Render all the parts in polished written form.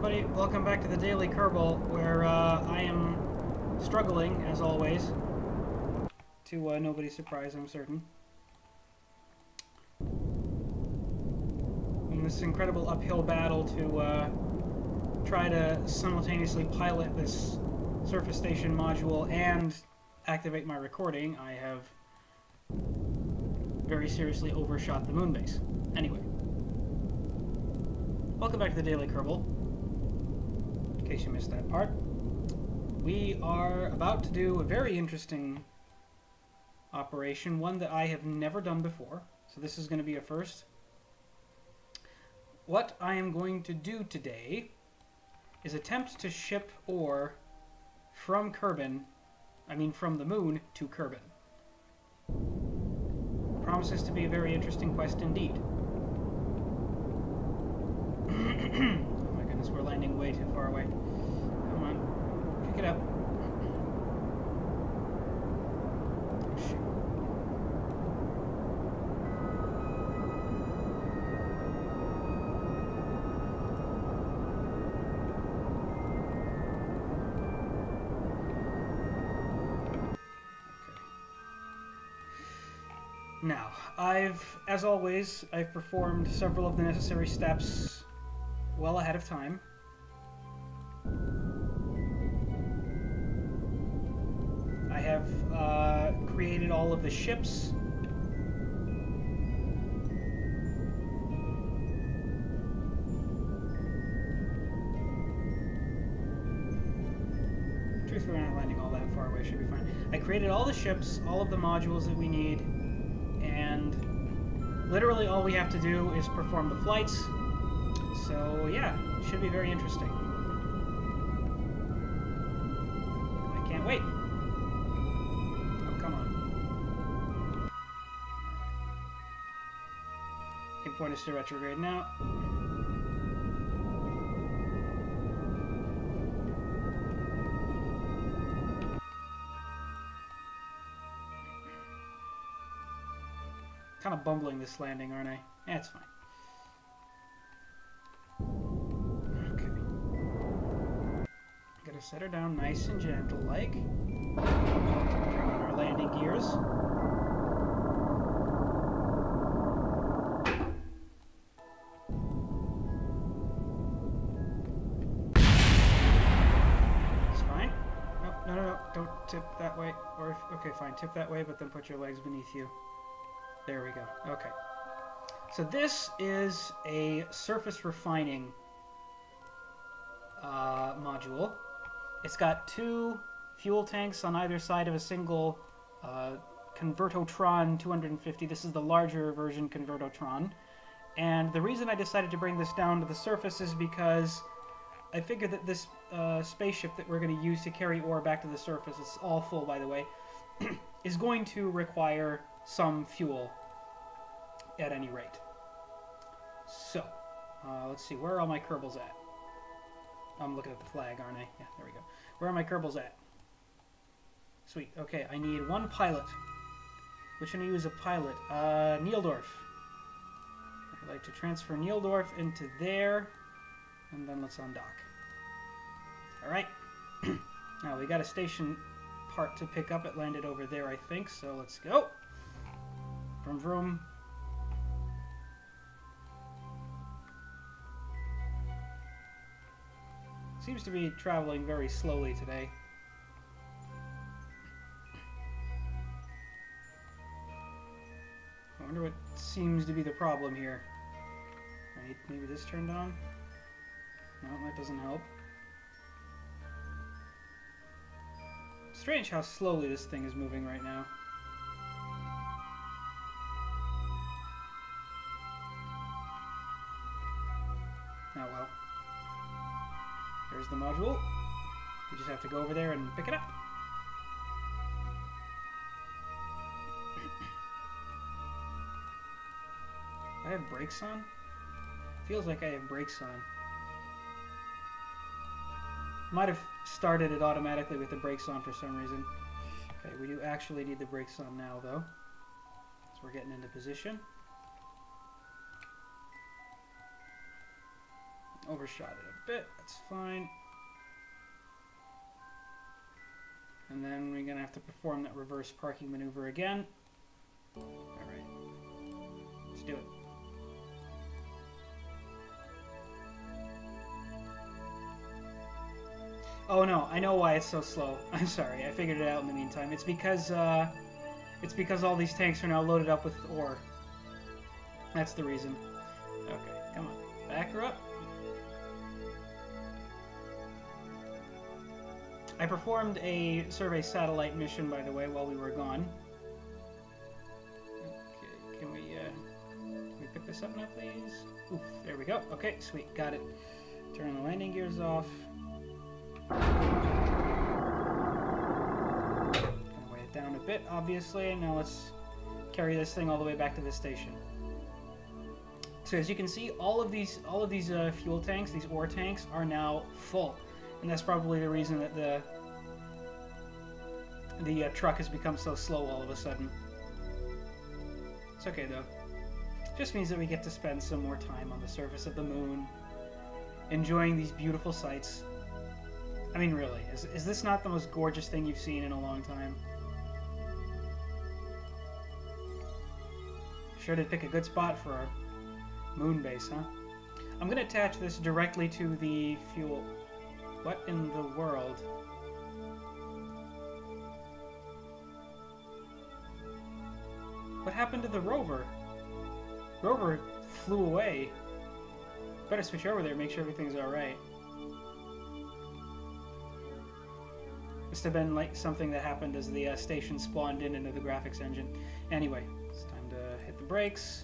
everybody, welcome back to the Daily Kerbal, where I am struggling, as always, to nobody's surprise, I'm certain. In this incredible uphill battle to try to simultaneously pilot this surface station module and activate my recording, I have very seriously overshot the moon base. Anyway. Welcome back to the Daily Kerbal. In case you missed that part. We are about to do a very interesting operation, one that I have never done before. So this is going to be a first. What I am going to do today is attempt to ship ore from from the moon to Kerbin. Promises to be a very interesting quest indeed. Oh my goodness, we're landing way too far away. Come on, pick it up. Oh, shoot. Now, as always, I've performed several of the necessary steps well ahead of time. I have created all of the ships. Truthfully, we're not landing all that far away, should be fine. I created all the ships, all of the modules that we need, and literally all we have to do is perform the flights. So yeah, it should be very interesting. I can't wait. Oh, come on. You can point us to retrograde now. Kind of bumbling this landing, aren't I? Yeah, it's fine. Okay. Gotta set her down nice and gentle-like. Turn on our landing gears. It's fine. No. Don't tip that way. Or okay, fine. Tip that way, but then put your legs beneath you. There we go. Okay. So this is a surface refining module. It's got two fuel tanks on either side of a single Convertotron 250. This is the larger version Convertotron. And the reason I decided to bring this down to the surface is because I figured that this spaceship that we're going to use to carry ore back to the surface, it's all full by the way, is going to require some fuel at any rate. So, let's see, where are all my Kerbals at? I'm looking at the flag, aren't I? Yeah, there we go. Where are my Kerbals at? Sweet, okay, I need one pilot. Which one to use a pilot? Nieldorf. I'd like to transfer Nieldorf into there, and then let's undock. Alright. Now, we got a station part to pick up. It landed over there, I think, so let's go. Vroom vroom. Seems to be traveling very slowly today. I wonder what seems to be the problem here. Right, maybe this turned on? No, that doesn't help. Strange how slowly this thing is moving right now. Oh well. There's the module. We just have to go over there and pick it up. I have brakes on? Feels like I have brakes on. Might have started it automatically with the brakes on for some reason. Okay, we do actually need the brakes on now though. So we're getting into position. Overshot it a bit. That's fine. And then we're going to have to perform that reverse parking maneuver again. Alright. Let's do it. Oh no, I know why it's so slow. I'm sorry, I figured it out in the meantime. It's because all these tanks are now loaded up with ore. That's the reason. Okay, come on. Back her up. I performed a survey satellite mission, by the way, while we were gone. Okay, can we pick this up now, please? Oof, there we go. Okay, sweet, got it. Turn the landing gears off. Gonna weigh it down a bit, obviously. Now let's carry this thing all the way back to the station. So as you can see, all of these fuel tanks, these ore tanks, are now full. And that's probably the reason that the truck has become so slow all of a sudden. It's okay, though. Just means that we get to spend some more time on the surface of the moon, enjoying these beautiful sights. I mean, really, is this not the most gorgeous thing you've seen in a long time? Sure did pick a good spot for our moon base, huh? I'm going to attach this directly to the fuel... What in the world? What happened to the rover? Rover flew away. Better switch over there, make sure everything's alright. Must have been like something that happened as the station spawned into the graphics engine. Anyway, it's time to hit the brakes.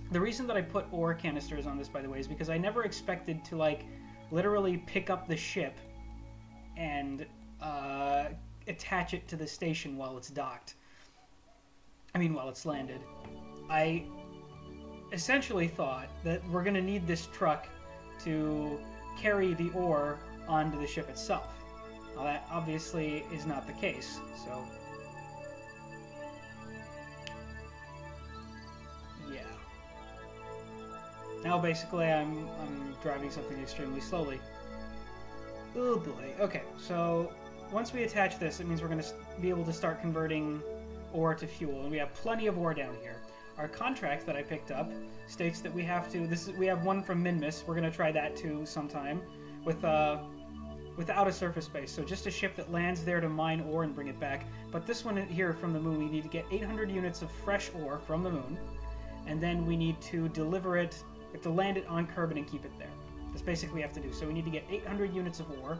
The reason that I put ore canisters on this, by the way, is because I never expected to, like, literally pick up the ship and attach it to the station while it's docked. I mean, while it's landed. I essentially thought that we're going to need this truck to carry the ore onto the ship itself. Well, that obviously is not the case, so... Now basically I'm driving something extremely slowly. Oh boy. Okay, so once we attach this, it means we're going to be able to start converting ore to fuel, and we have plenty of ore down here. Our contract that I picked up states that we have to. We have one from Minmus. We're going to try that too sometime without a surface base. So just a ship that lands there to mine ore and bring it back. But this one here from the moon, we need to get 800 units of fresh ore from the moon, and then we need to deliver it. We have to land it on Kerbin and keep it there. That's basically what we have to do. So we need to get 800 units of ore.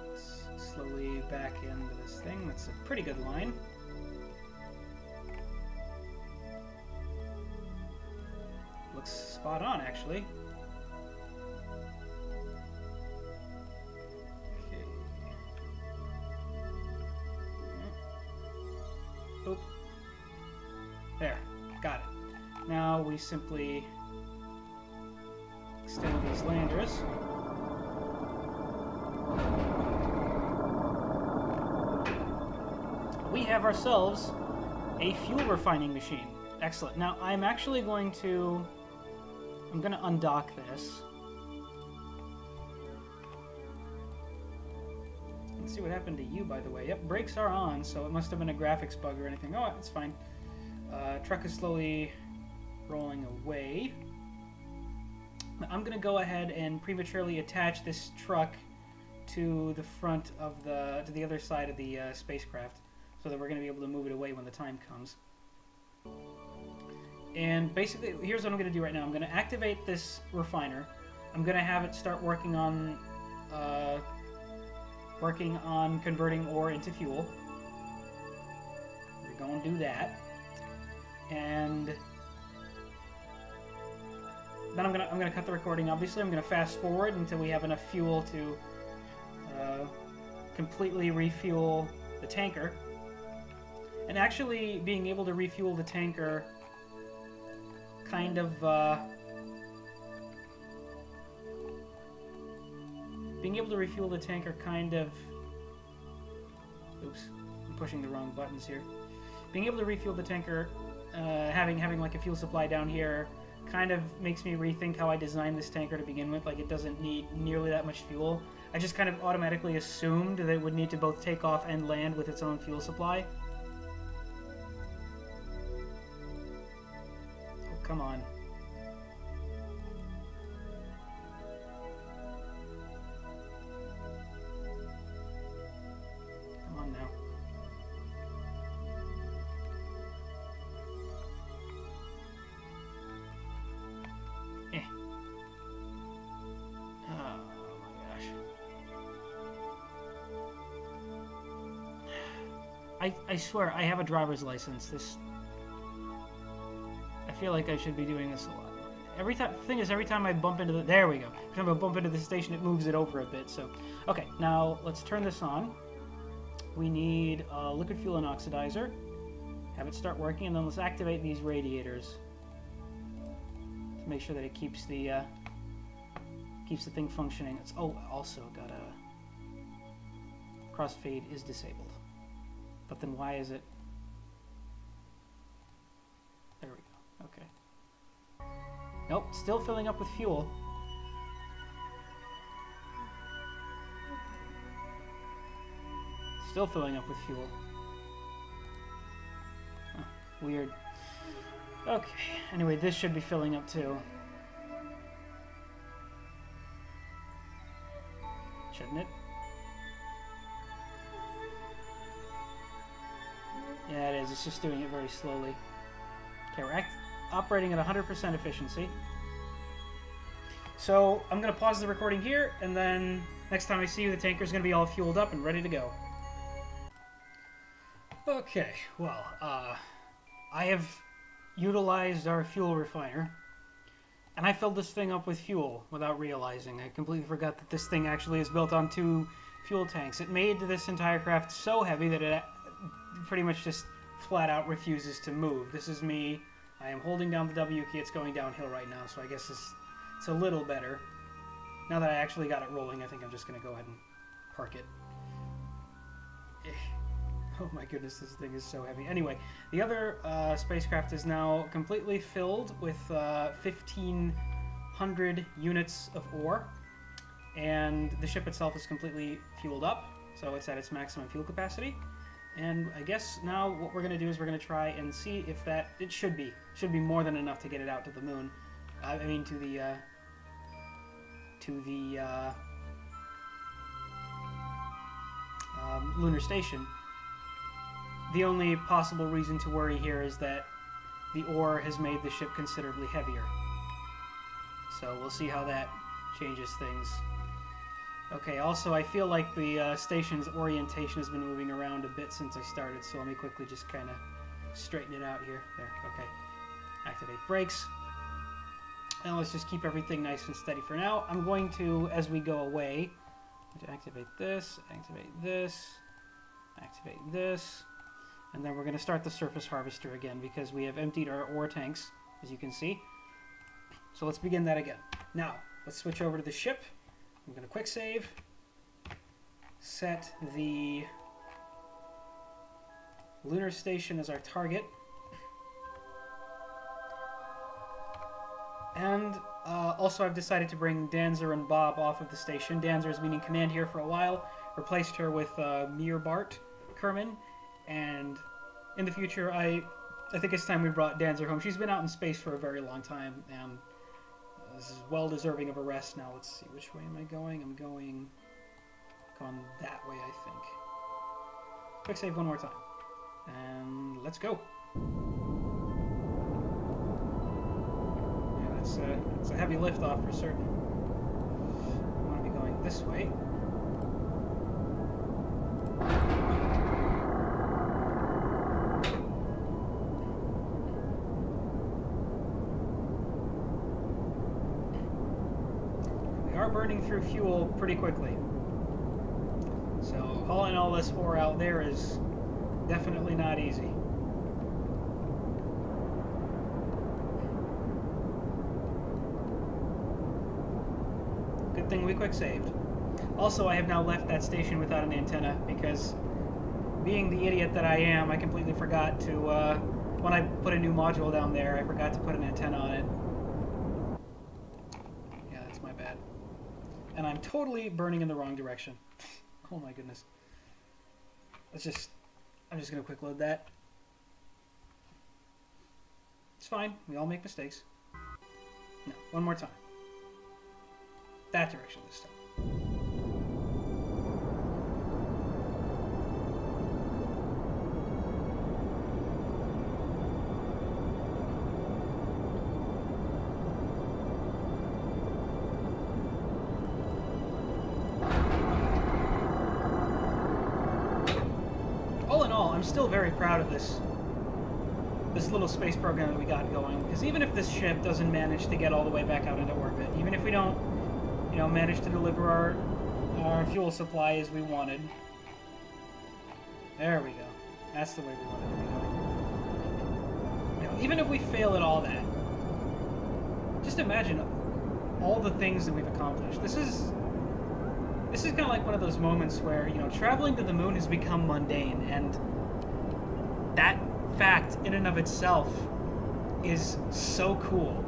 Let's slowly back into this thing. That's a pretty good line. Looks spot on, actually. Okay. Oop. There. Got it. Now we simply extend these landers. We have ourselves a fuel refining machine. Excellent. Now I'm actually going to undock this. Let's see what happened to you, by the way. Yep, brakes are on, so it must have been a graphics bug or anything. Oh, it's fine. Truck is slowly rolling away. I'm going to go ahead and prematurely attach this truck to the front of to the other side of the spacecraft, so that we're going to be able to move it away when the time comes. And basically, here's what I'm going to do right now. I'm going to activate this refiner. I'm going to have it start working on converting ore into fuel. We're going to do that. And then I'm gonna cut the recording. Obviously, I'm gonna fast forward until we have enough fuel to completely refuel the tanker. And actually, being able to refuel the tanker kind of oops, I'm pushing the wrong buttons here. Being able to refuel the tanker having like a fuel supply down here kind of makes me rethink how I designed this tanker to begin with. Like, it doesn't need nearly that much fuel. I just kind of automatically assumed that it would need to both take off and land with its own fuel supply. Oh, come on. Come on now. I swear, I have a driver's license. I feel like I should be doing this a lot. Every time I bump into the... There we go. Every time I bump into the station, it moves it over a bit, so... Okay, now, let's turn this on. We need a liquid fuel and oxidizer. Have it start working, and then let's activate these radiators. To make sure that it keeps the thing functioning. It's... Oh, also got a... Crossfade is disabled. But then why is it... There we go. Okay. Nope, still filling up with fuel. Still filling up with fuel. Huh, weird. Okay, anyway, this should be filling up too. Shouldn't it? Yeah, it is. It's just doing it very slowly. Okay, we're operating at 100% efficiency. So, I'm going to pause the recording here, and then next time I see you, the tanker's going to be all fueled up and ready to go. Okay, well, I have utilized our fuel refiner, and I filled this thing up with fuel without realizing. I completely forgot that this thing actually is built on 2 fuel tanks. It made this entire craft so heavy that it pretty much just flat out refuses to move. This is me. I am holding down the W key. It's going downhill right now, so I guess it's a little better. Now that I actually got it rolling, I think I'm just going to go ahead and park it. Oh my goodness, this thing is so heavy. Anyway, the other spacecraft is now completely filled with 1,500 units of ore, and the ship itself is completely fueled up, so it's at its maximum fuel capacity. And I guess now what we're going to do is we're going to try and see if that... It should be more than enough to get it out to the moon. I mean, to the lunar station. The only possible reason to worry here is that the ore has made the ship considerably heavier. So we'll see how that changes things. Okay, also I feel like the station's orientation has been moving around a bit since I started, so let me quickly just kind of straighten it out here. There, okay. Activate brakes. And let's just keep everything nice and steady for now. I'm going to, as we go away, activate this, activate this, activate this, and then we're going to start the surface harvester again because we have emptied our ore tanks, as you can see. So let's begin that again. Now, let's switch over to the ship. I'm going to quick save, set the lunar station as our target, and also I've decided to bring Danzer and Bob off of the station. Danzer has been in command here for a while, replaced her with Bart Kerman, and in the future I think it's time we brought Danzer home. She's been out in space for a very long time, and this is well deserving of a rest. Now let's see, which way am I going? I'm going that way, I think. Quick save one more time. And let's go. Yeah, that's a heavy liftoff for certain. I want to be going this way. Burning through fuel pretty quickly. So hauling all this ore out there is definitely not easy. Good thing we quick saved. Also, I have now left that station without an antenna because, being the idiot that I am, I completely forgot to when I put a new module down there, I forgot to put an antenna on it. Yeah, that's my bad. And I'm totally burning in the wrong direction. Oh my goodness. I'm just gonna quick load that. It's fine, we all make mistakes. No, one more time. That direction this time. All in all, I'm still very proud of this little space program that we got going, because even if this ship doesn't manage to get all the way back out into orbit, even if we don't, you know, manage to deliver our fuel supply as we wanted, there we go. That's the way we wanted to be going. You know, even if we fail at all that, just imagine all the things that we've accomplished. This is kind of like one of those moments where, you know, traveling to the moon has become mundane, and that fact in and of itself is so cool.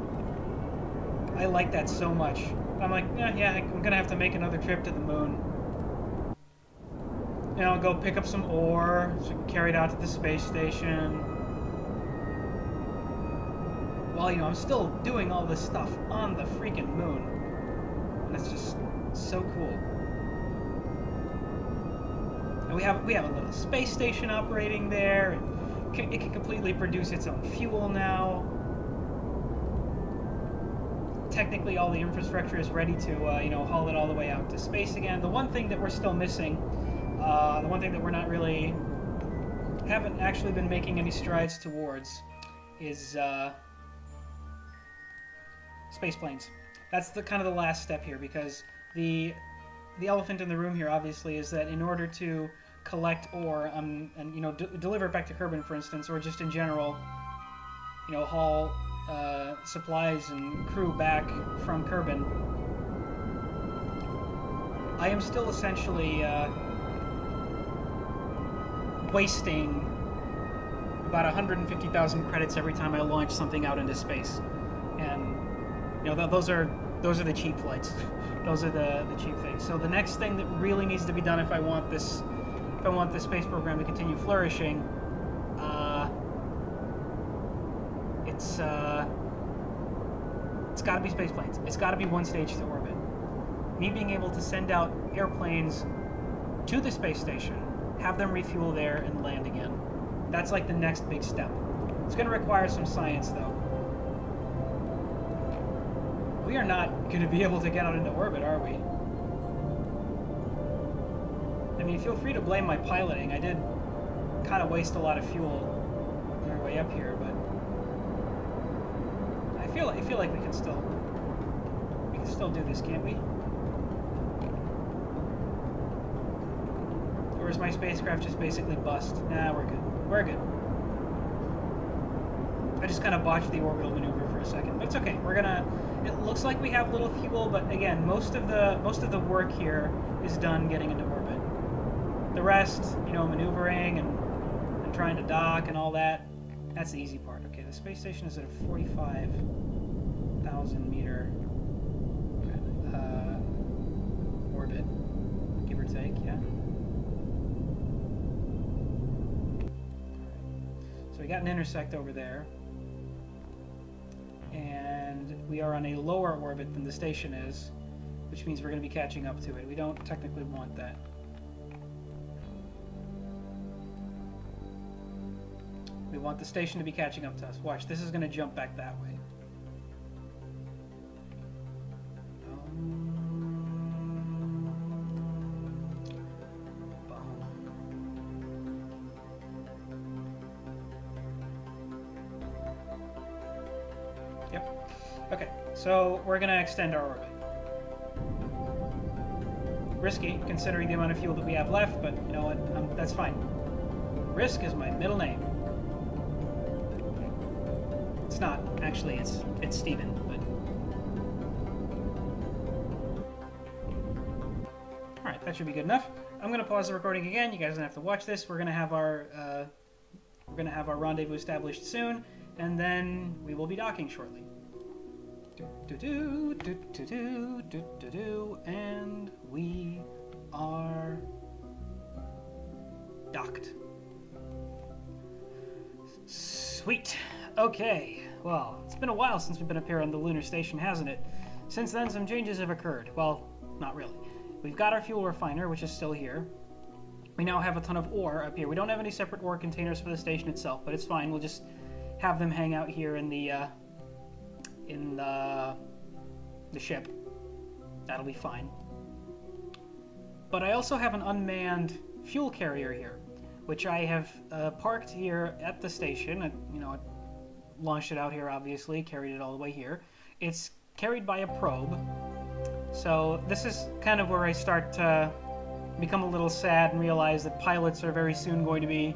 I like that so much. I'm like, yeah, I'm gonna have to make another trip to the moon. You know, go pick up some ore so we can carry it out to the space station. While, you know, I'm still doing all this stuff on the freaking moon. And it's just so cool. And we have a little space station operating there. And it can completely produce its own fuel now. Technically, all the infrastructure is ready to, you know, haul it all the way out to space again. The one thing that we're still missing, the one thing that we're not really, haven't actually been making any strides towards, is space planes. That's the kind of the last step here, because the elephant in the room here, obviously, is that in order to collect ore and you know, deliver it back to Kerbin, for instance, or just in general, you know, haul supplies and crew back from Kerbin, I am still essentially wasting about 150,000 credits every time I launch something out into space, and you know, those are the cheap flights. Those are the cheap things. So the next thing that really needs to be done if I want this space program to continue flourishing, it's got to be space planes. It's got to be one stage to orbit. Me being able to send out airplanes to the space station, have them refuel there, and land again. That's like the next big step. It's going to require some science, though. We are not going to be able to get out into orbit, are we? I mean, feel free to blame my piloting. I did kind of waste a lot of fuel on our way up here, but I feel like we can still do this, can't we? Or is my spacecraft just basically bust? Nah, we're good. We're good. I just kind of botched the orbital maneuver for a second, but it's okay. We're gonna. It looks like we have little fuel, but again, most of the work here is done getting into orbit. The rest, you know, maneuvering and trying to dock and all that, that's the easy part. Okay, the space station is at a 45,000 meter orbit, give or take, yeah. Alright. So we got an intersect over there. And we are on a lower orbit than the station is, which means we're going to be catching up to it. We don't technically want that. We want the station to be catching up to us. Watch, this is going to jump back that way. Yep. Okay, so we're going to extend our orbit. Risky, considering the amount of fuel that we have left, but you know what? That's fine. Risk is my middle name. It's not. Actually, it's Steven, but... Alright, that should be good enough. I'm going to pause the recording again. You guys don't have to watch this. We're going to have our We're going to have our rendezvous established soon, and then we will be docking shortly. And we are docked. Sweet. Okay. Well, it's been a while since we've been up here on the lunar station, hasn't it? Since then, some changes have occurred. Well, not really. We've got our fuel refiner, which is still here. We now have a ton of ore up here. We don't have any separate ore containers for the station itself, but it's fine. We'll just have them hang out here in the ship. That'll be fine. But I also have an unmanned fuel carrier here, which I have parked here at the station. I launched it out here, obviously, carried it all the way here. It's carried by a probe. So this is kind of where I start to become a little sad and realize that pilots are very soon going to be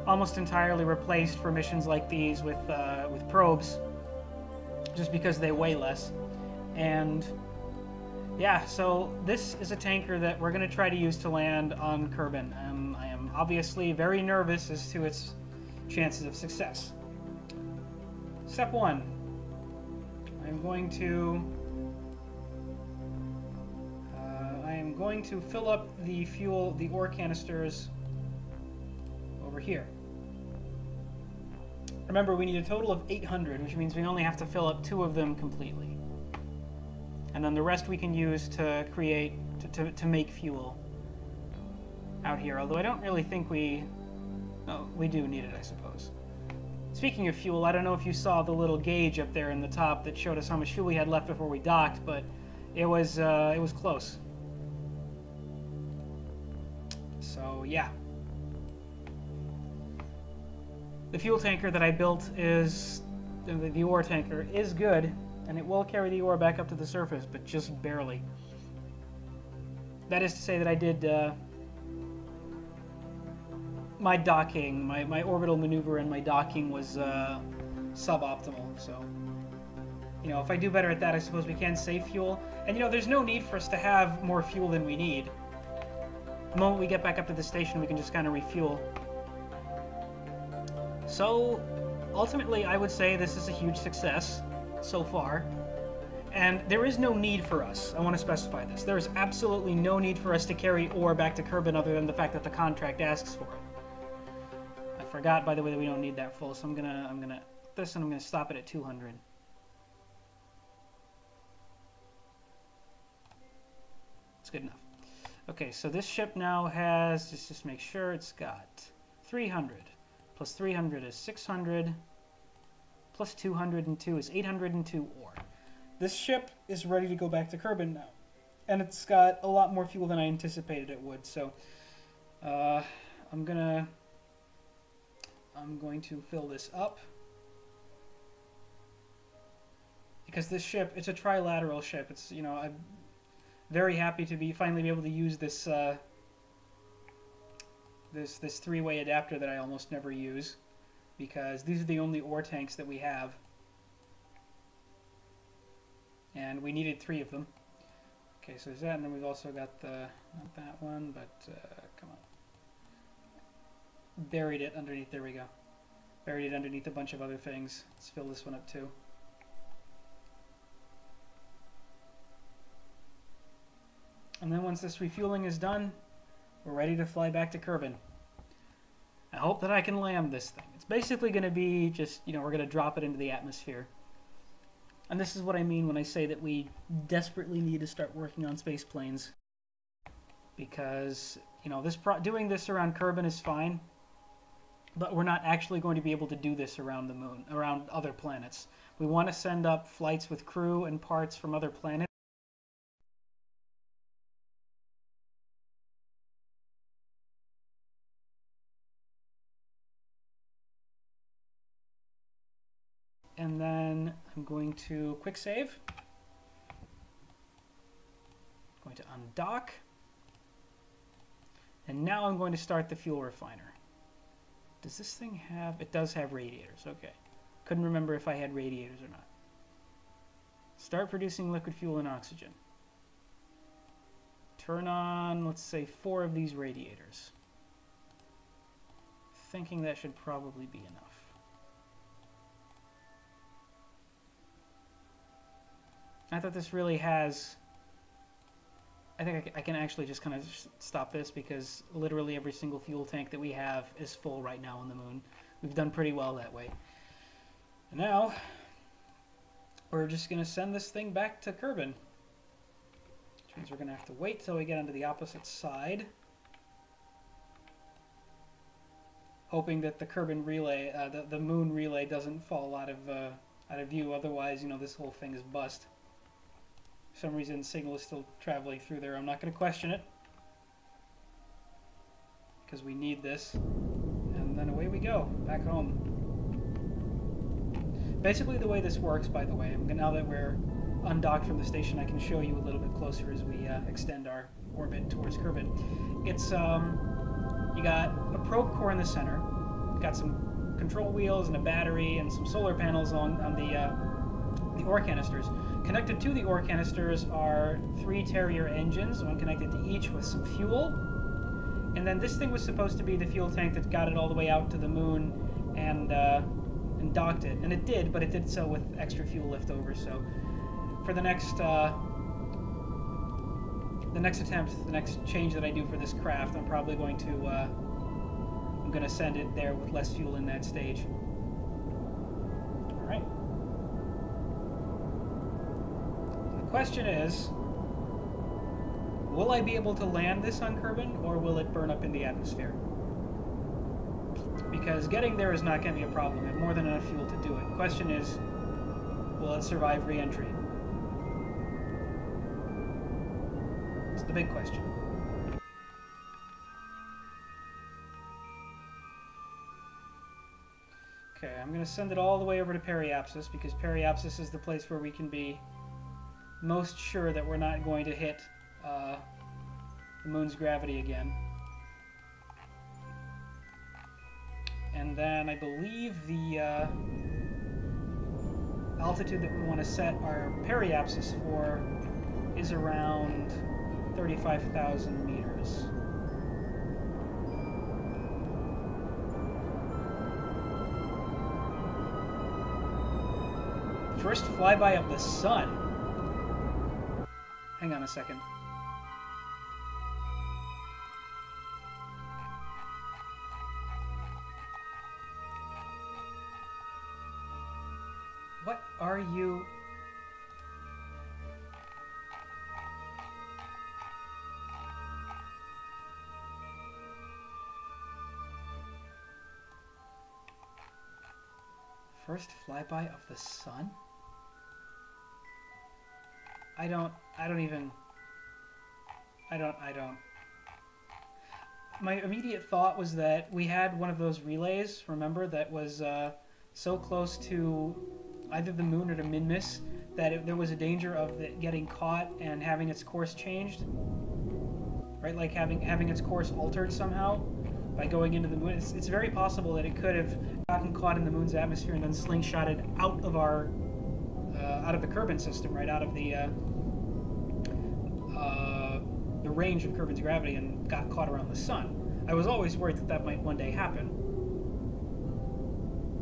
almost entirely replaced for missions like these with probes, just because they weigh less. And yeah, so this is a tanker that we're going to try to use to land on Kerbin. I am obviously very nervous as to its chances of success. Step 1. I'm going to fill up the ore canisters over here. Remember, we need a total of 800, which means we only have to fill up 2 of them completely. And then the rest we can use to make fuel out here, although I don't really think we do need it, I suppose. Speaking of fuel, I don't know if you saw the little gauge up there in the top that showed us how much fuel we had left before we docked, but it was close. So yeah. The fuel tanker that I built is, the ore tanker, is good, and it will carry the ore back up to the surface, but just barely. That is to say that I did my docking, my orbital maneuver and my docking was suboptimal, so if I do better at that, I suppose we can save fuel. And there's no need for us to have more fuel than we need. The moment we get back up to the station, we can just kind of refuel. So ultimately, I would say this is a huge success so far. And there is no need for us, I want to specify this, there is absolutely no need for us to carry ore back to Kerbin other than the fact that the contract asks for it. I forgot, by the way, that we don't need that full, so I'm gonna stop it at 200. It's good enough. Okay, so this ship now has, just make sure, it's got 300. Plus 300 is 600. Plus 202 is 802 ore. This ship is ready to go back to Kerbin now. And it's got a lot more fuel than I anticipated it would, so I'm going to fill this up. Because this ship, it's a trilateral ship. It's, I'm very happy to finally be able to use this this three-way adapter that I almost never use, because these are the only ore tanks that we have. And we needed 3 of them. Okay, so there's that, and then we've also got not that one, but come on. Buried it underneath, there we go. Buried it underneath a bunch of other things. Let's fill this one up too. And then once this refueling is done, we're ready to fly back to Kerbin. I hope that I can land this thing. It's basically going to be just, we're going to drop it into the atmosphere. And this is what I mean when I say that we desperately need to start working on space planes. Because, doing this around Kerbin is fine, but we're not actually going to be able to do this around the moon, around other planets. We want to send up flights with crew and parts from other planets. And then I'm going to quick save. I'm going to undock. And now I'm going to start the fuel refiner. Does this thing have... It does have radiators, okay. Couldn't remember if I had radiators or not. Start producing liquid fuel and oxygen. Turn on, let's say, 4 of these radiators. thinking that should probably be enough. Not that this really has... I think I can actually just kind of stop this because literally every single fuel tank that we have is full right now on the moon. We've done pretty well that way. And now, we're just going to send this thing back to Kerbin. Which means we're going to have to wait till we get onto the opposite side. Hoping that the Kerbin relay, the moon relay doesn't fall out of view. Otherwise, you know, this whole thing is bust. For some reason, the signal is still traveling through there. I'm not going to question it. Because we need this. And then away we go, back home. Basically, the way this works, by the way, now that we're undocked from the station, I can show you a little bit closer as we extend our orbit towards Kerbin. It's, you got a probe core in the center, got some control wheels and a battery and some solar panels on the ore canisters. Connected to the ore canisters are 3 Terrier engines, one connected to each with some fuel. And then this thing was supposed to be the fuel tank that got it all the way out to the moon and docked it. And it did, but it did so with extra fuel left over. So for the next attempt, the next change that I do for this craft, I'm probably going to send it there with less fuel in that stage. All right. The question is, will I be able to land this on Kerbin, or will it burn up in the atmosphere? Because getting there is not going to be a problem. I have more than enough fuel to do it. The question is, will it survive re-entry? It's the big question. Okay, I'm going to send it all the way over to Periapsis, because Periapsis is the place where we can be most sure that we're not going to hit the moon's gravity again. And then I believe the altitude that we want to set our Periapsis for is around 35,000 meters. First flyby of the sun. Hang on a second. What are you... First flyby of the sun? I don't. My immediate thought was that we had one of those relays, remember, that was so close to either the moon or the Minmus that there was a danger of it getting caught and having its course changed. Right, like having its course altered somehow by going into the moon. It's very possible that it could have gotten caught in the moon's atmosphere and then slingshotted out of our out of the Kerbin system, right, out of the range of Kerbin's gravity, and got caught around the sun. I was always worried that that might one day happen.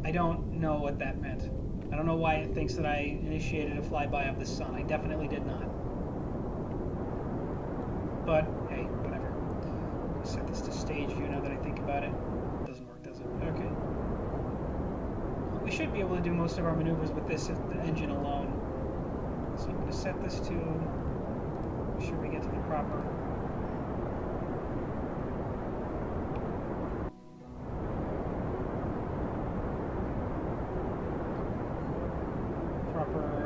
I don't know what that meant. I don't know why it thinks that I initiated a flyby of the sun. I definitely did not. But, hey, whatever. Set this to stage view now that I think about it. It doesn't work, does it? Okay. We should be able to do most of our maneuvers with this engine alone. So I'm going to set this to... make sure we get to the proper...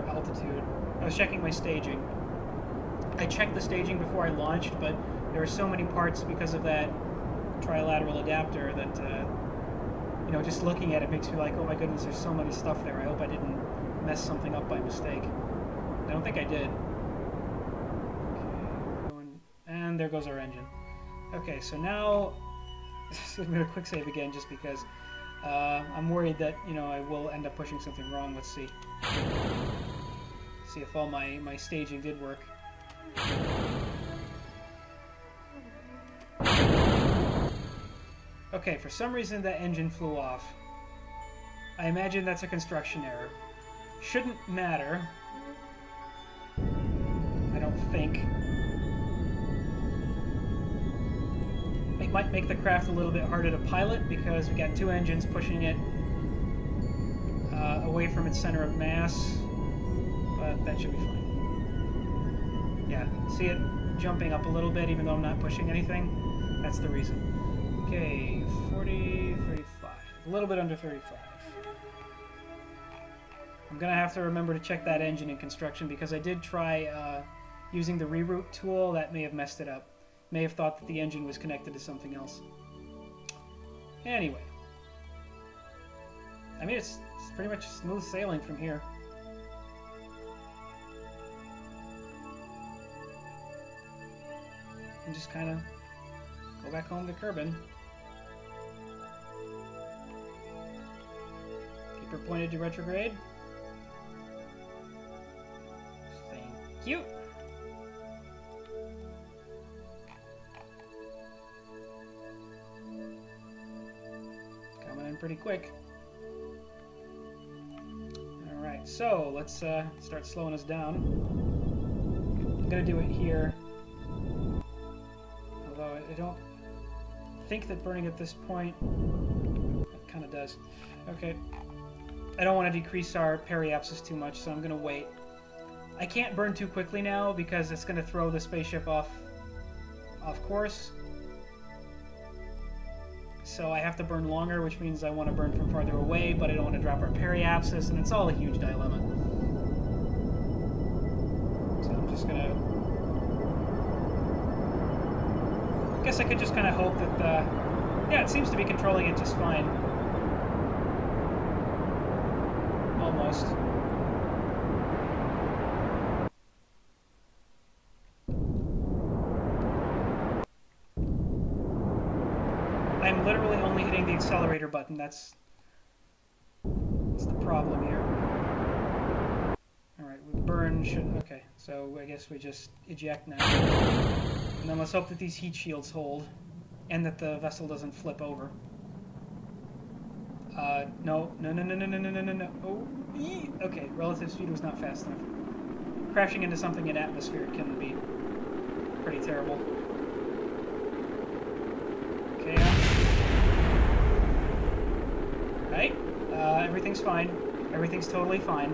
altitude. I was checking my staging. I checked the staging before I launched, but there are so many parts because of that trilateral adapter that, you know, just looking at it makes me like, oh my goodness, there's so much stuff there. I hope I didn't mess something up by mistake. I don't think I did. Okay. And there goes our engine. Okay, so now, I'm going to quick save again just because I'm worried that, you know, I will end up pushing something wrong. Let's see. See if all my staging did work. Okay, Okay, for some reason that engine flew off. I imagine that's a construction error. Shouldn't matter. I don't think. It might make the craft a little bit harder to pilot because we got two engines pushing it away from its center of mass, but that should be fine. Yeah, see it jumping up a little bit even though I'm not pushing anything? That's the reason. Okay, 40, 35. A little bit under 35. I'm going to have to remember to check that engine in construction because I did try using the reroute tool. That may have messed it up. May have thought that the engine was connected to something else. Anyway. I mean, it's pretty much smooth sailing from here. And just kind of go back home to Kerbin. Keep her pointed to retrograde. Thank you. Coming in pretty quick. Alright, so let's start slowing us down. I'm gonna do it here. Although I don't think that burning at this point... It kind of does. Okay. I don't want to decrease our periapsis too much, so I'm gonna wait. I can't burn too quickly now because it's going to throw the spaceship off course. So I have to burn longer, which means I want to burn from farther away, but I don't want to drop our periapsis, and it's all a huge dilemma. So I'm just going to... I guess I could just kind of hope that the... Yeah, it seems to be controlling it just fine. Almost. I'm literally only hitting the accelerator button. That's the problem here. Alright, we burn should... Okay, so I guess we just eject now. And then let's hope that these heat shields hold. And that the vessel doesn't flip over. No. Oh, okay, relative speed was not fast enough. Crashing into something in atmosphere can be pretty terrible. Okay. Right? Everything's fine. Everything's totally fine.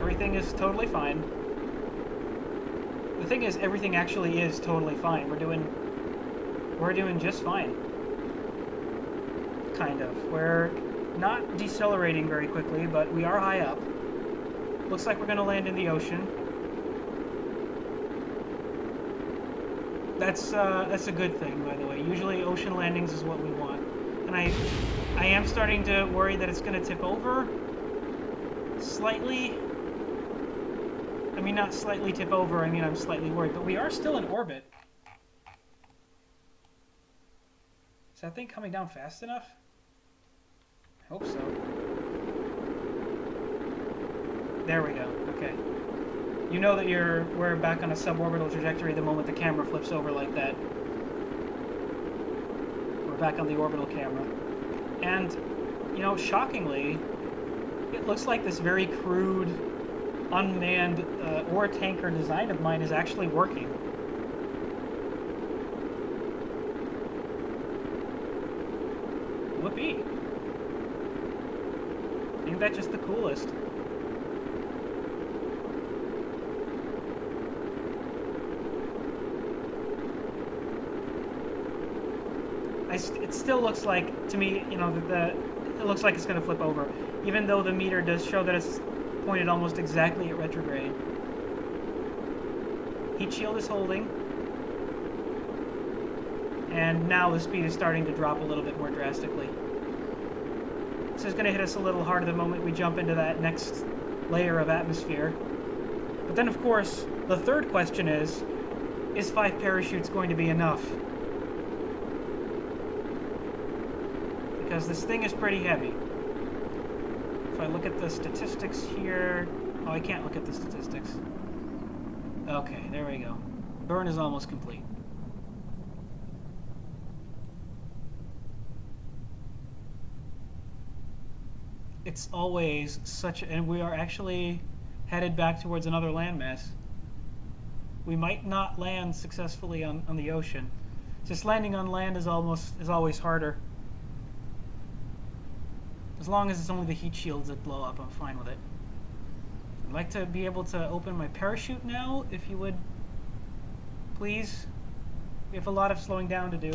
Everything is totally fine. The thing is, everything actually is totally fine. We're doing just fine. Kind of. We're not decelerating very quickly, but we are high up. Looks like we're going to land in the ocean. That's a good thing, by the way. Usually ocean landings is what we want. And I am starting to worry that it's going to tip over. Slightly. I mean, not slightly tip over, I mean I'm slightly worried. But we are still in orbit. Is that thing coming down fast enough? I hope so. There we go. Okay. You know that we're back on a suborbital trajectory the moment the camera flips over like that. We're back on the orbital camera. And, you know, shockingly, it looks like this very crude, unmanned ore tanker design of mine is actually working. Whoopee! Ain't that just the coolest? It still looks like, to me, you know, it looks like it's going to flip over, even though the meter does show that it's pointed almost exactly at retrograde. Heat shield is holding, and now the speed is starting to drop a little bit more drastically. This is going to hit us a little harder the moment we jump into that next layer of atmosphere. But then, of course, the third question is 5 parachutes going to be enough? Because this thing is pretty heavy. If I look at the statistics here... Oh, I can't look at the statistics. Okay, there we go. Burn is almost complete. It's always such a... And we are actually headed back towards another landmass. We might not land successfully on the ocean. Just landing on land is always harder. As long as it's only the heat shields that blow up, I'm fine with it. I'd like to be able to open my parachute now, if you would, please. We have a lot of slowing down to do.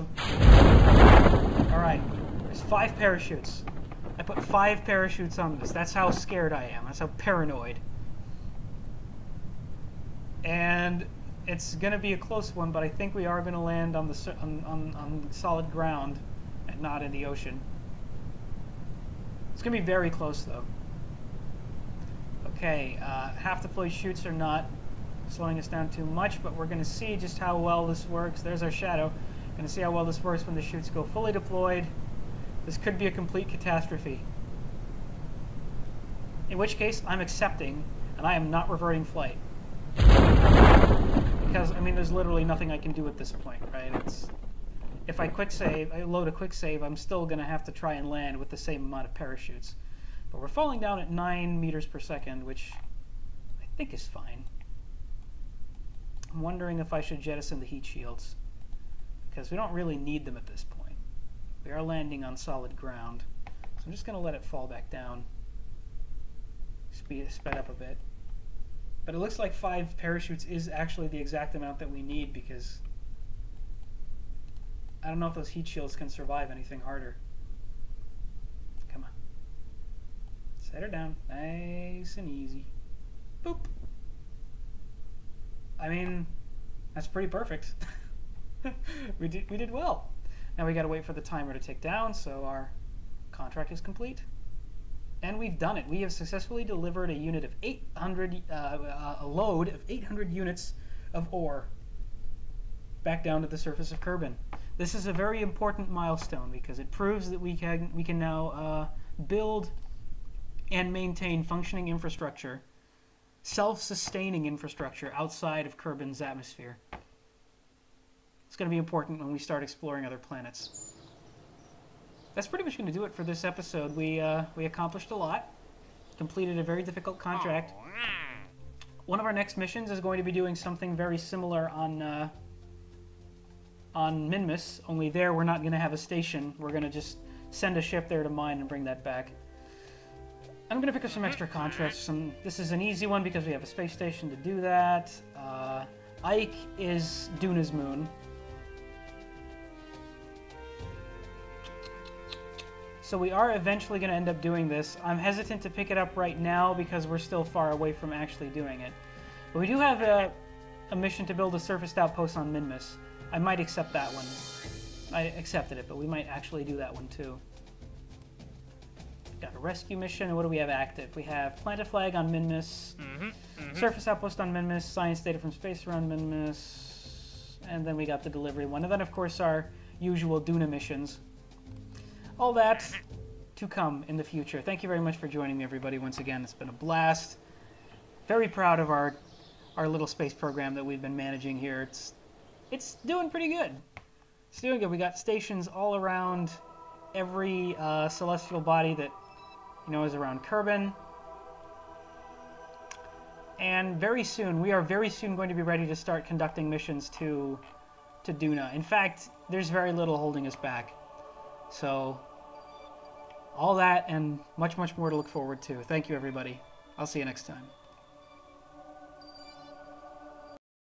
Alright, there's 5 parachutes. I put 5 parachutes on this. That's how scared I am. That's how paranoid. And it's going to be a close one, but I think we are going to land on the on solid ground and not in the ocean. It's going to be very close, though. Okay, half deployed chutes are not slowing us down too much, but we're going to see just how well this works. There's our shadow. Going to see how well this works when the chutes go fully deployed. This could be a complete catastrophe. In which case, I'm accepting, and I am not reverting flight. Because, I mean, there's literally nothing I can do at this point, right? If I load a quick save, I'm still going to have to try and land with the same amount of parachutes. But we're falling down at 9 meters per second, which I think is fine. I'm wondering if I should jettison the heat shields, because we don't really need them at this point. We are landing on solid ground, so I'm just going to let it fall back down. Sped up a bit. But it looks like 5 parachutes is actually the exact amount that we need, because I don't know if those heat shields can survive anything harder. Come on. Set her down. Nice and easy. Boop. I mean, that's pretty perfect. we did well. Now we got to wait for the timer to tick down, so our contract is complete. And we've done it. We have successfully delivered a unit of 800, a load of 800 units of ore back down to the surface of Kerbin. This is a very important milestone because it proves that we can now build and maintain functioning infrastructure, self-sustaining infrastructure outside of Kerbin's atmosphere. It's going to be important when we start exploring other planets. That's pretty much going to do it for this episode. We accomplished a lot, completed a very difficult contract. One of our next missions is going to be doing something very similar on Minmus, only there we're not going to have a station. We're going to just send a ship there to mine and bring that back. I'm going to pick up some extra contracts. This is an easy one because we have a space station to do that. Ike is Duna's moon. So we are eventually going to end up doing this. I'm hesitant to pick it up right now because we're still far away from actually doing it. But we do have a mission to build a surfaced outpost on Minmus. I might accept that one. I accepted it, but we might actually do that one too. Got a rescue mission, and what do we have active? We have plant a flag on Minmus, surface outpost on Minmus, science data from space around Minmus, and then we got the delivery one. And then, of course, our usual Duna missions. All that to come in the future. Thank you very much for joining me, everybody, once again. It's been a blast. Very proud of our little space program that we've been managing here. It's doing pretty good. It's doing good. We got stations all around every celestial body that is around Kerbin. And very soon, we are very soon going to be ready to start conducting missions to Duna. In fact, there's very little holding us back. So, all that and much, much more to look forward to. Thank you, everybody. I'll see you next time.